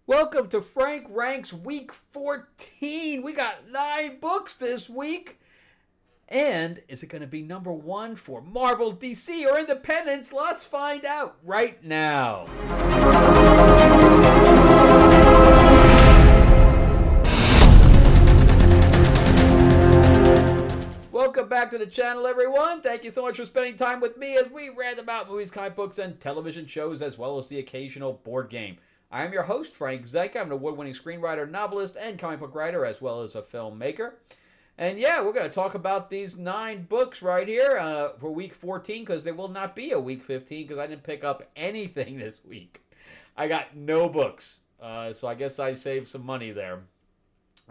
Welcome to Frank Ranks Week 14. We got 9 books this week. And is it going to be number 1 for Marvel, DC, or Independence? Let's find out right now. Welcome back to the channel, everyone. Thank you so much for spending time with me as we rant about movies, comic books, and television shows, as well as the occasional board game. I am your host, Frank Zanca. I'm an award-winning screenwriter, novelist, and comic book writer, as well as a filmmaker. And yeah, we're going to talk about these 9 books right here for week 14, because there will not be a week 15, because I didn't pick up anything this week. I got no books, so I guess I saved some money there.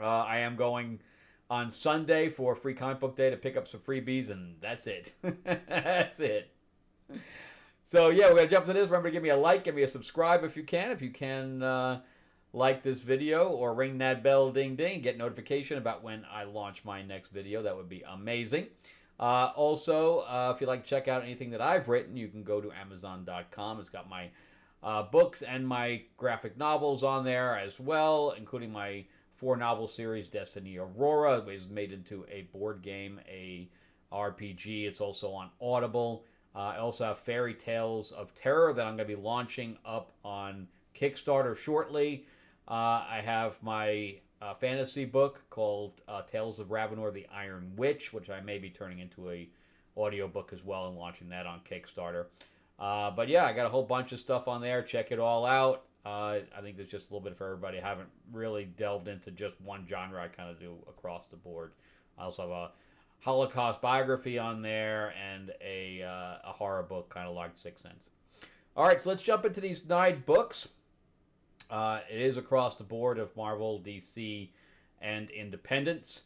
I am going on Sunday for Free Comic Book Day to pick up some freebies, and that's it. That's it. So yeah, we're going to jump into this. Remember to give me a like, give me a subscribe if you can. If you can like this video or ring that bell, ding ding, get notification about when I launch my next video. That would be amazing. Also, if you'd like to check out anything that I've written, you can go to Amazon.com. It's got my books and my graphic novels on there as well, including my 4-novel series, Destiny Aurora. It was made into a board game, a RPG. It's also on Audible. I also have Fairy Tales of Terror that I'm going to be launching up on Kickstarter shortly. I have my fantasy book called Tales of Ravenor the Iron Witch, which I may be turning into a audiobook as well and launching that on Kickstarter. But yeah, I got a whole bunch of stuff on there. Check it all out. I think there's just a little bit for everybody. I haven't really delved into just one genre. I kind of do across the board. I also have a Holocaust biography on there and a horror book, kind of like Sixth Sense. All right, so let's jump into these 9 books. It is across the board of Marvel, DC, and Independence.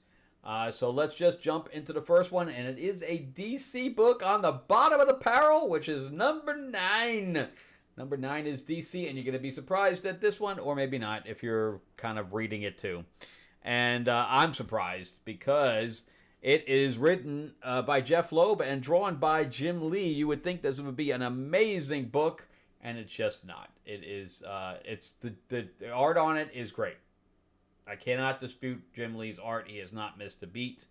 So let's just jump into the first one, and it is a DC book on the bottom of the barrel, which is number 9. Number 9 is DC, and you're going to be surprised at this one, or maybe not, if you're kind of reading it too. And I'm surprised because it is written by Jeff Loeb and drawn by Jim Lee. You would think this would be an amazing book, and it's just not. It is. It's the art on it is great. I cannot dispute Jim Lee's art. He has not missed a beat.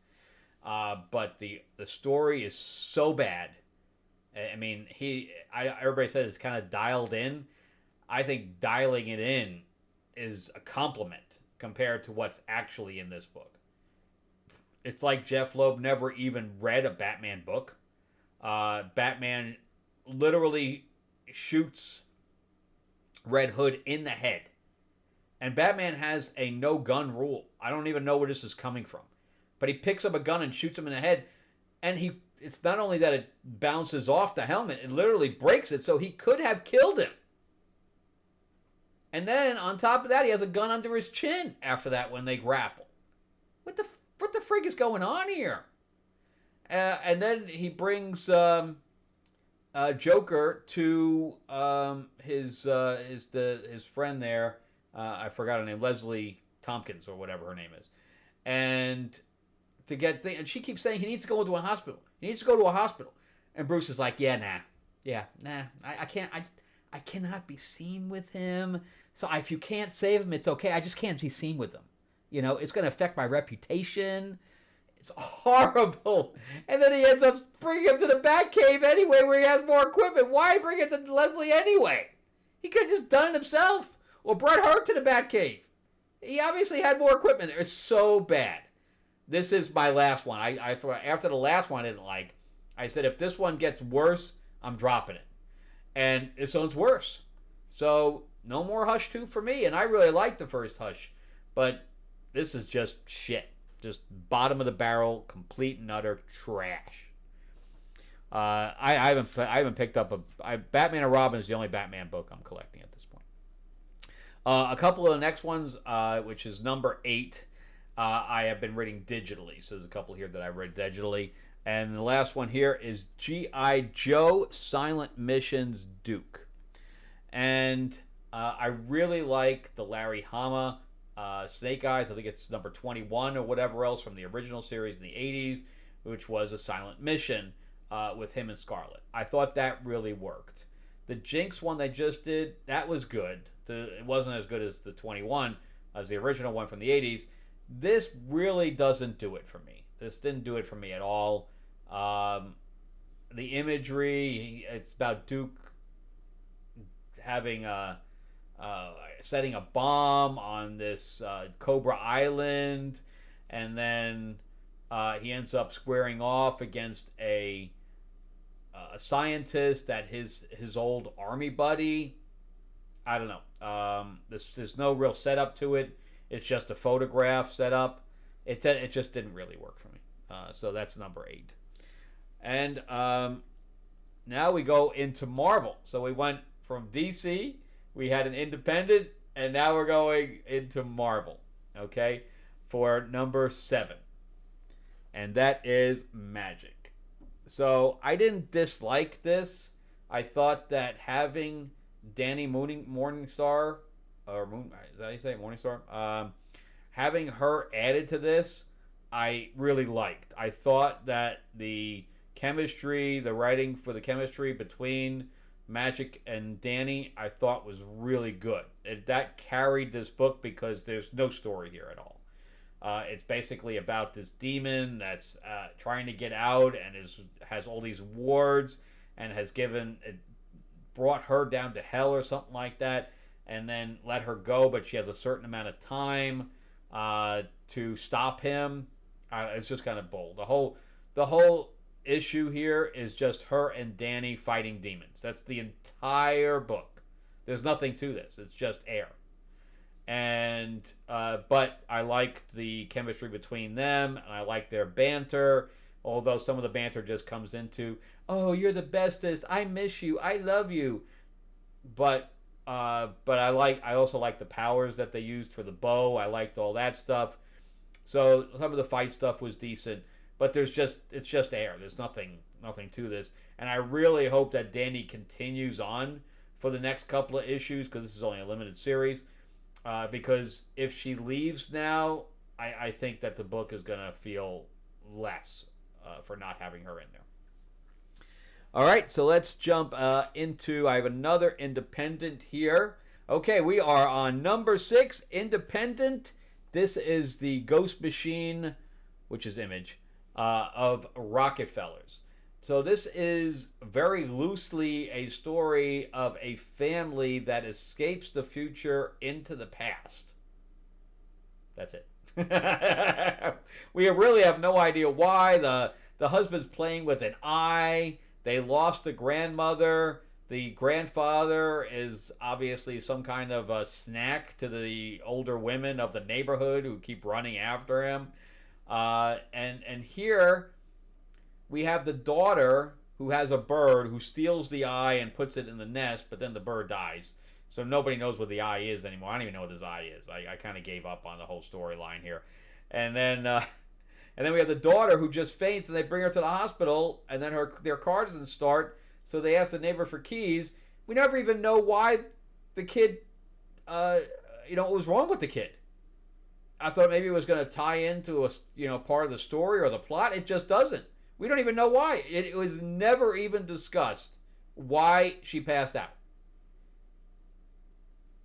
But the story is so bad. I mean, everybody says it's kind of dialed in. I think dialing it in is a compliment compared to what's actually in this book. It's like Jeff Loeb never even read a Batman book. Batman literally shoots Red Hood in the head. And Batman has a no-gun rule. I don't even know where this is coming from. But he picks up a gun and shoots him in the head. And it's not only that it bounces off the helmet, it literally breaks it, so he could have killed him. And then, on top of that, he has a gun under his chin after that when they grapple. What the frig is going on here? And then he brings Joker to his friend there. I forgot her name, Leslie Tompkins or whatever her name is, and and she keeps saying he needs to go into a hospital. He needs to go to a hospital, and Bruce is like, nah. I can't. I cannot be seen with him. So if you can't save him, it's okay. I just can't be seen with him. You know, it's going to affect my reputation. It's horrible. And then he ends up bringing him to the Batcave anyway, where he has more equipment. Why bring it to Leslie anyway? He could have just done it himself. Or brought her to the Batcave. He obviously had more equipment. It's so bad. This is my last one. I after the last one I didn't like, I said if this one gets worse, I'm dropping it. And this one's worse. So no more Hush 2 for me. And I really liked the first Hush. But this is just shit. Just bottom of the barrel, complete and utter trash. I haven't picked up Batman and Robin is the only Batman book I'm collecting at this point. A couple of the next ones, which is number 8, I have been reading digitally. So there's a couple here that I read digitally. And the last one here is G.I. Joe Silent Missions Duke. And I really like the Larry Hama Snake Eyes. I think it's number 21 or whatever else from the original series in the 80s, which was a silent mission with him and Scarlet. I thought that really worked. The Jinx one they just did, that was good. It wasn't as good as the 21, as the original one from the 80s. This really doesn't do it for me. This didn't do it for me at all. The imagery, it's about Duke having setting a bomb on this Cobra Island, and then he ends up squaring off against a scientist that his old army buddy. I don't know. There's no real setup to it. It's just a photograph setup. It just didn't really work for me. So that's number 8. And now we go into Marvel. So we went from DC, we had an independent, and now we're going into Marvel. Okay, for number 7, and that is Magic. So I didn't dislike this. I thought that having Danny Morningstar, or Moon, is that how you say it? Morningstar? Having her added to this, I really liked. I thought that the chemistry, the writing for the chemistry between Magic and Danny, I thought was really good. That carried this book because there's no story here at all. It's basically about this demon that's trying to get out and has all these wards and has brought her down to hell or something like that, and then let her go, but she has a certain amount of time to stop him. It's just kind of bold. The whole issue here is just her and Danny fighting demons. That's the entire book. There's nothing to this. It's just air. And but I liked the chemistry between them, and I liked their banter. Although some of the banter just comes into, "Oh, you're the bestest. I miss you. I love you." But I also like the powers that they used for the bow. I liked all that stuff. So some of the fight stuff was decent, but it's just air. There's nothing to this, and I really hope that Danny continues on for the next couple of issues, because this is only a limited series. Because if she leaves now, I think that the book is gonna feel less for not having her in there. All right, so let's jump into. I have another independent here. Okay, we are on number 6, independent. This is the Ghost Machine, which is Image, of Rockefellers. So this is very loosely a story of a family that escapes the future into the past. That's it. We really have no idea why. The husband's playing with an eye. They lost a grandmother. The grandfather is obviously some kind of a snack to the older women of the neighborhood who keep running after him. And here we have the daughter who has a bird who steals the eye and puts it in the nest, but then the bird dies. So nobody knows what the eye is anymore. I don't even know what this eye is. I kind of gave up on the whole storyline here. And then we have the daughter who just faints, and they bring her to the hospital, and then their car doesn't start, so they ask the neighbor for keys. We never even know why the kid, what was wrong with the kid. I thought maybe it was going to tie into part of the story or the plot. It just doesn't. We don't even know why. It was never even discussed why she passed out.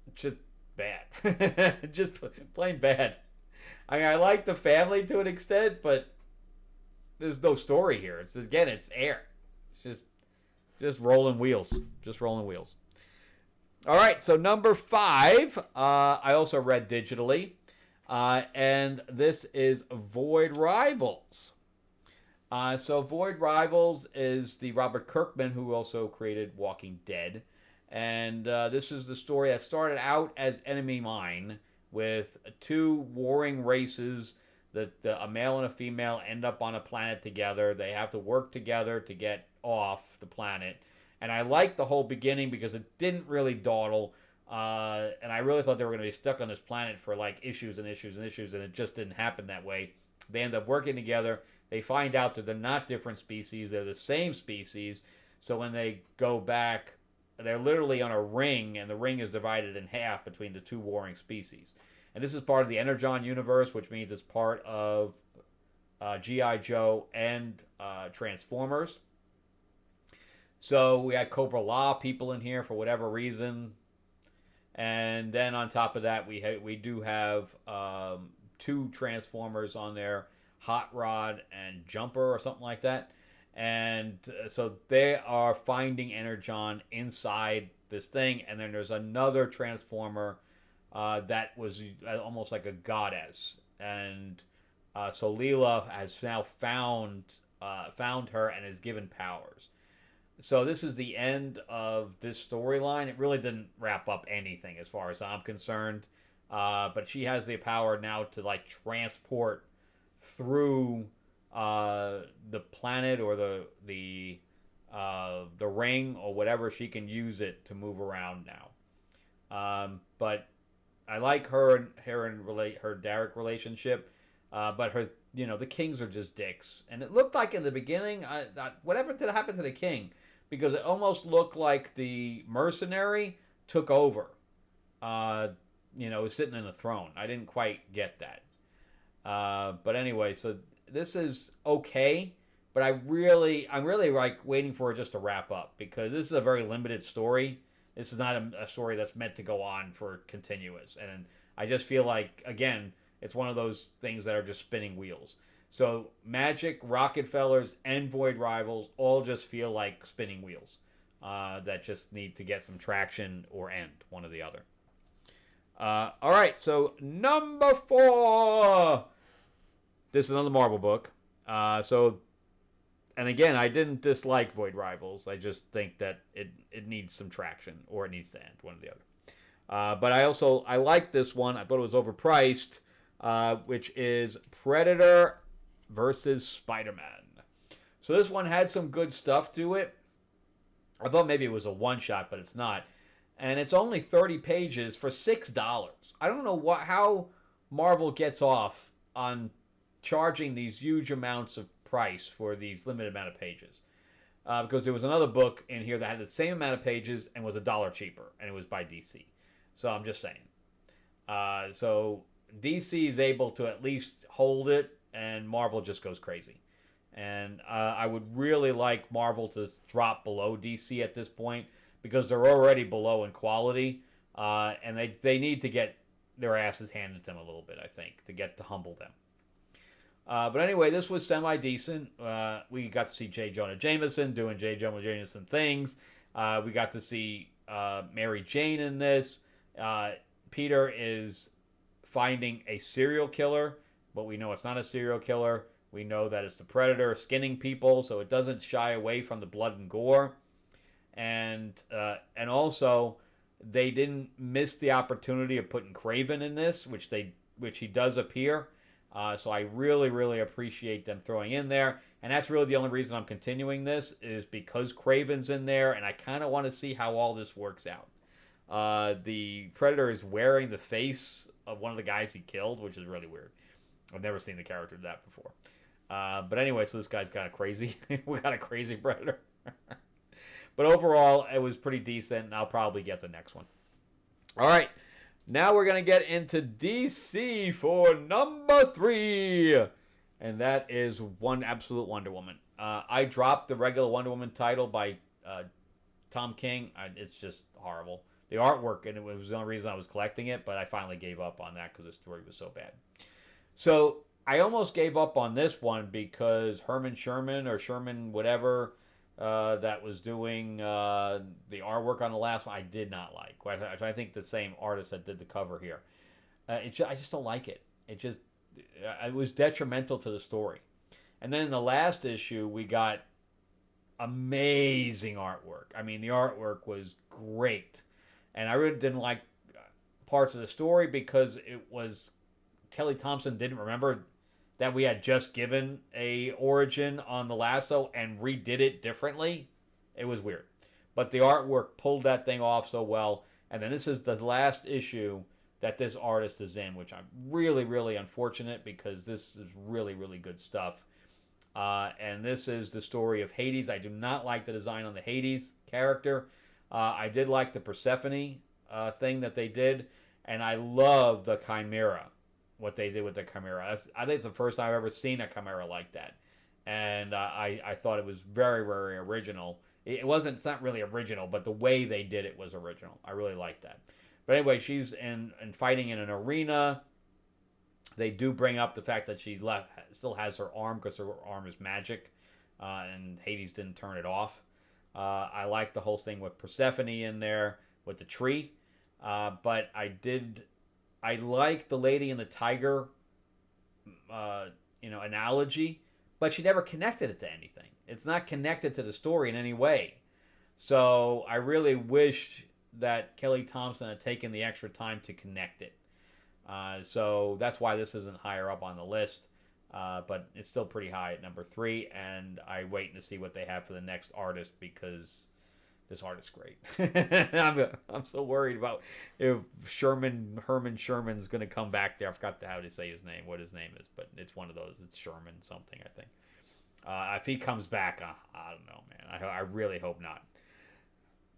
It's just bad. Just plain bad. I mean, I like the family to an extent, but there's no story here. It's air. It's just rolling wheels. Just rolling wheels. All right, so number 5, I also read digitally, and this is Void Rivals. So Void Rivals is the Robert Kirkman who also created Walking Dead. And this is the story that started out as Enemy Mine with 2 warring races. A male and a female end up on a planet together. They have to work together to get off the planet. And I liked the whole beginning because it didn't really dawdle. And I really thought they were going to be stuck on this planet for like issues and issues and issues, and it just didn't happen that way. They end up working together. They find out that they're not different species. They're the same species. So when they go back, they're literally on a ring, and the ring is divided in half between the 2 warring species. And this is part of the Energon universe, which means it's part of G.I. Joe and Transformers. So we had Cobra Law people in here for whatever reason. And then on top of that, we do have two Transformers on there, Hot Rod and Jumper or something like that. And so they are finding Energon inside this thing, and then there's another Transformer that was almost like a goddess, and so Leela has now found her and is given powers. So this is the end of this storyline. It really didn't wrap up anything as far as I'm concerned, but she has the power now to like transport through the planet or the ring or whatever. She can use it to move around now. But I like her and her Derek relationship, but her the Kings are just dicks, and it looked like in the beginning whatever did happen to the King, because it almost looked like the mercenary took over. Sitting in the throne. I didn't quite get that. But anyway, so this is okay, but I'm really like waiting for it just to wrap up, because this is a very limited story. This is not a story that's meant to go on for continuous, and I just feel like, again, it's one of those things that are just spinning wheels. So Magic, Rockefellers, and Void Rivals all just feel like spinning wheels that just need to get some traction or end, one or the other. All right, so number 4. This is another Marvel book. And again, I didn't dislike Void Rivals. I just think that it needs some traction, or it needs to end, one or the other. But I like this one. I thought it was overpriced, which is Predator versus Spider-Man. So this one had some good stuff to it. I thought maybe it was a one-shot, but it's not. And it's only 30 pages for $6. I don't know how Marvel gets off on charging these huge amounts of price for these limited amount of pages. Because there was another book in here that had the same amount of pages and was $1 cheaper, and it was by DC. So I'm just saying. So DC is able to at least hold it, and Marvel just goes crazy. And I would really like Marvel to drop below DC at this point, because they're already below in quality, and they need to get their asses handed to them a little bit, I think, to humble them. But anyway, this was semi-decent. We got to see J. Jonah Jameson doing J. Jonah Jameson things. We got to see Mary Jane in this. Peter is finding a serial killer, but we know it's not a serial killer. We know that it's the Predator skinning people, so it doesn't shy away from the blood and gore. And also, they didn't miss the opportunity of putting Kraven in this, which he does appear. So I really, really appreciate them throwing in there. And that's really the only reason I'm continuing this, is because Kraven's in there, and I kind of want to see how all this works out. The Predator is wearing the face of one of the guys he killed, which is really weird. I've never seen the character do that before. But anyway, so this guy's kind of crazy. We got a crazy Predator. But overall, it was pretty decent, and I'll probably get the next one. All right. Now we're going to get into DC for number 3. And that is One Absolute Wonder Woman. I dropped the regular Wonder Woman title by Tom King. It's just horrible. The artwork, and it was the only reason I was collecting it, but I finally gave up on that because the story was so bad. So I almost gave up on this one because Herman Sherman, or Sherman whatever, that was doing the artwork on the last one, I did not like. I think the same artist that did the cover here. I just don't like it. It was detrimental to the story. And then in the last issue, we got amazing artwork. I mean, the artwork was great. And I really didn't like parts of the story because it was Kelly Thompson didn't remember that we had just given a origin on the lasso and redid it differently. It was weird. But the artwork pulled that thing off so well. And then this is the last issue that this artist is in, which I'm really, really unfortunate because this is really, really good stuff. And this is the story of Hades. I do not like the design on the Hades character. I did like the Persephone thing that they did. And I love the Chimera, what they did with the Chimera. I think it's the first time I've ever seen a Chimera like that. And I thought it was very, very original. It's not really original, but the way they did it was original. I really liked that. But anyway, she's in fighting in an arena. They do bring up the fact that she still has her arm because her arm is magic, and Hades didn't turn it off. I like the whole thing with Persephone in there with the tree, but I like the Lady and the Tiger, analogy, but she never connected it to anything. It's not connected to the story in any way. So I really wish that Kelly Thompson had taken the extra time to connect it. So that's why this isn't higher up on the list, but it's still pretty high at number 3, and I'm waiting to see what they have for the next artist because this artist's great. I'm so worried about if Herman Sherman's going to come back there. I forgot how to say his name, what his name is, but it's one of those. It's Sherman something, I think. If he comes back, I don't know, man. I really hope not.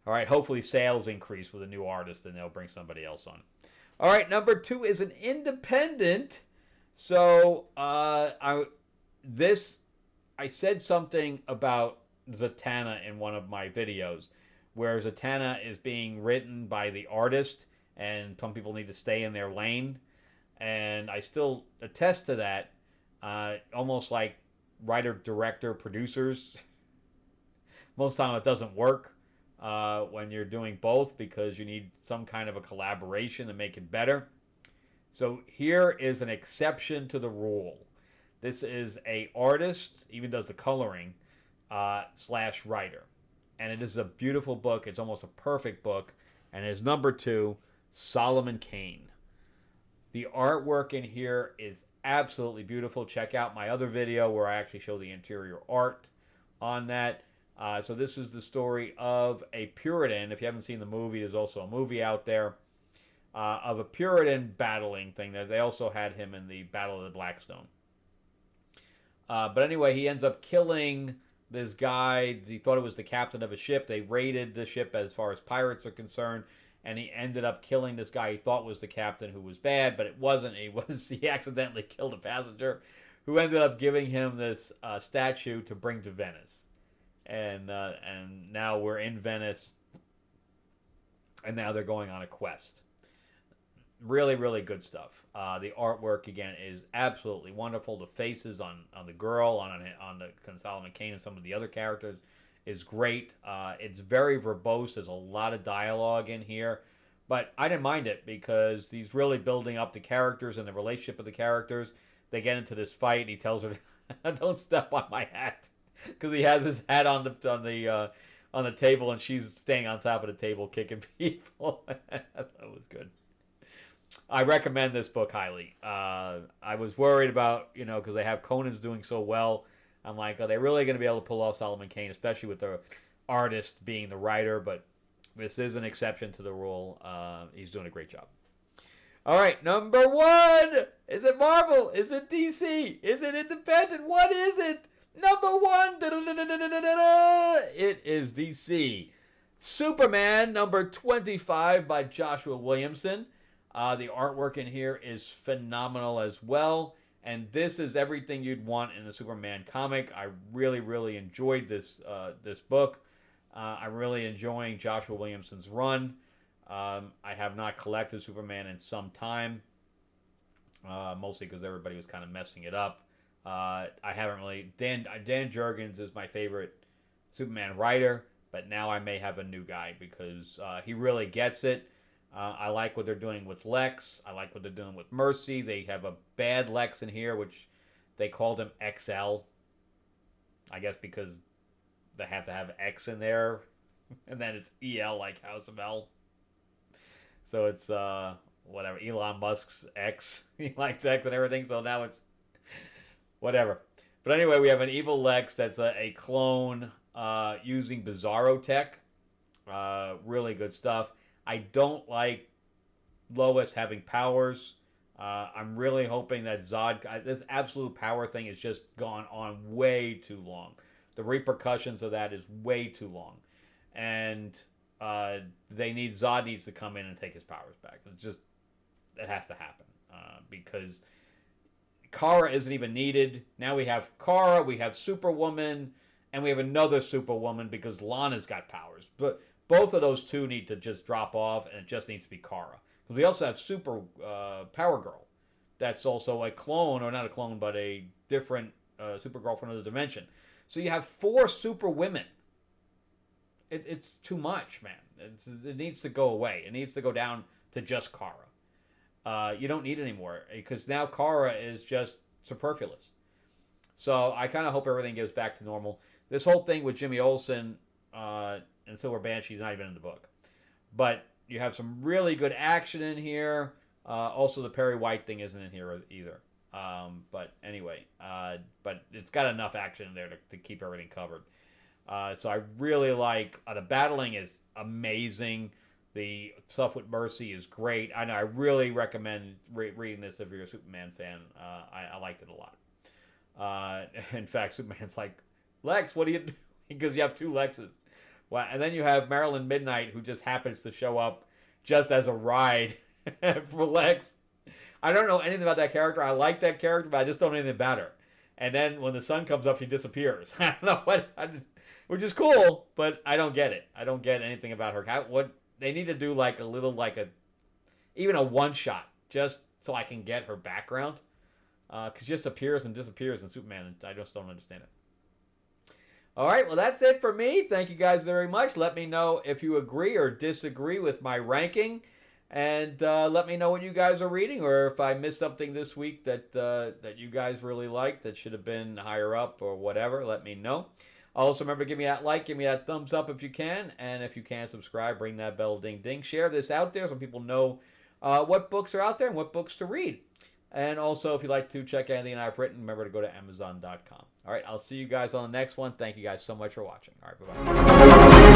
All right, hopefully sales increase with a new artist and they'll bring somebody else on. All right, number 2 is an independent. So I said something about Zatanna in one of my videos, where Zatanna is being written by the artist, and some people need to stay in their lane. And I still attest to that, almost like writer, director, producers. Most time it doesn't work. When you're doing both because you need some kind of a collaboration to make it better. So here is an exception to the rule. This is a artist, even does the coloring, / writer. And it is a beautiful book. It's almost a perfect book. And it's number 2, Solomon Kane. The artwork in here is absolutely beautiful. Check out my other video where I actually show the interior art on that. So this is the story of a Puritan. If you haven't seen the movie, there's also a movie out there of a Puritan battling thing. They also had him in the Battle of the Blackstone. But anyway, he ends up killing this guy. He thought it was the captain of a ship. They raided the ship as far as pirates are concerned, and he ended up killing this guy he thought was the captain, who was bad, but it wasn't. He accidentally killed a passenger, who ended up giving him this statue to bring to Venice. And now we're in Venice, and now they're going on a quest. Really, really good stuff. The artwork again is absolutely wonderful. The faces on the girl, on the Solomon Kane, and some of the other characters is great. It's very verbose. There's a lot of dialogue in here, but I didn't mind it because he's really building up the characters and the relationship of the characters. They get into this fight. He tells her, "Don't step on my hat." Because he has his hat on the table, and she's staying on top of the table kicking people. That was good. I recommend this book highly. I was worried about, because they have Conan's doing so well. I'm like, are they really going to be able to pull off Solomon Kane, especially with the artist being the writer? But this is an exception to the rule. He's doing a great job. All right, number 1. Is it Marvel? Is it DC? Is it independent? What is it? Number 1, it is DC. Superman, number 25 by Joshua Williamson. The artwork in here is phenomenal as well. And this is everything you'd want in a Superman comic. I really, really enjoyed this book. I'm really enjoying Joshua Williamson's run. I have not collected Superman in some time. Mostly because everybody was kind of messing it up. I haven't really... Dan Jurgens is my favorite Superman writer, but now I may have a new guy because he really gets it. I like what they're doing with Lex. I like what they're doing with Mercy. They have a bad Lex in here, which they called him XL. I guess because they have to have X in there, and then it's EL like House of L. So it's whatever. Elon Musk's X. He likes X and everything, so now it's whatever. But anyway, we have an evil Lex that's a clone using Bizarro tech. Really good stuff. I don't like Lois having powers. I'm really hoping that Zod... This absolute power thing has just gone on way too long. The repercussions of that is way too long. And Zod needs to come in and take his powers back. It has to happen. Because Kara isn't even needed. Now we have Kara, we have Superwoman, and we have another Superwoman because Lana's got powers. But Both of those two need to just drop off, and it just needs to be Kara. Because we also have Super Power Girl. That's also a clone, or not a clone, but a different Supergirl from another dimension. So you have 4 super women. It's too much, man. It needs to go away. It needs to go down to just Kara. You don't need it anymore, because now Kara is just superfluous. So I kind of hope everything goes back to normal. This whole thing with Jimmy Olsen and Silver Banshee's not even in the book. But you have some really good action in here. Also, the Perry White thing isn't in here either. But anyway, but it's got enough action in there to keep everything covered. So I really like, the battling is amazing. The stuff with Mercy is great. I know, I really recommend reading this if you're a Superman fan. I liked it a lot. In fact, Superman's like, Lex, what do you do? Because you have 2 Lexes. Well, and then you have Marilyn Midnight, who just happens to show up just as a ride for Lex. I don't know anything about that character. I like that character, but I just don't know anything about her. And then when the sun comes up, she disappears. I don't know which is cool, but I don't get it. I don't get anything about her. What they need to do, like a little, even a one shot, just so I can get her background, because she just appears and disappears in Superman, and I just don't understand it. All right, well, that's it for me. Thank you guys very much. Let me know if you agree or disagree with my ranking. And let me know what you guys are reading, or if I missed something this week that you guys really liked that should have been higher up or whatever. Let me know. Also, remember to give me that like, give me that thumbs up if you can. And if you can, subscribe, ring that bell, ding, ding. Share this out there so people know what books are out there and what books to read. And also, if you'd like to check anything I've written, remember to go to Amazon.com. All right, I'll see you guys on the next one. Thank you guys so much for watching. All right, bye-bye.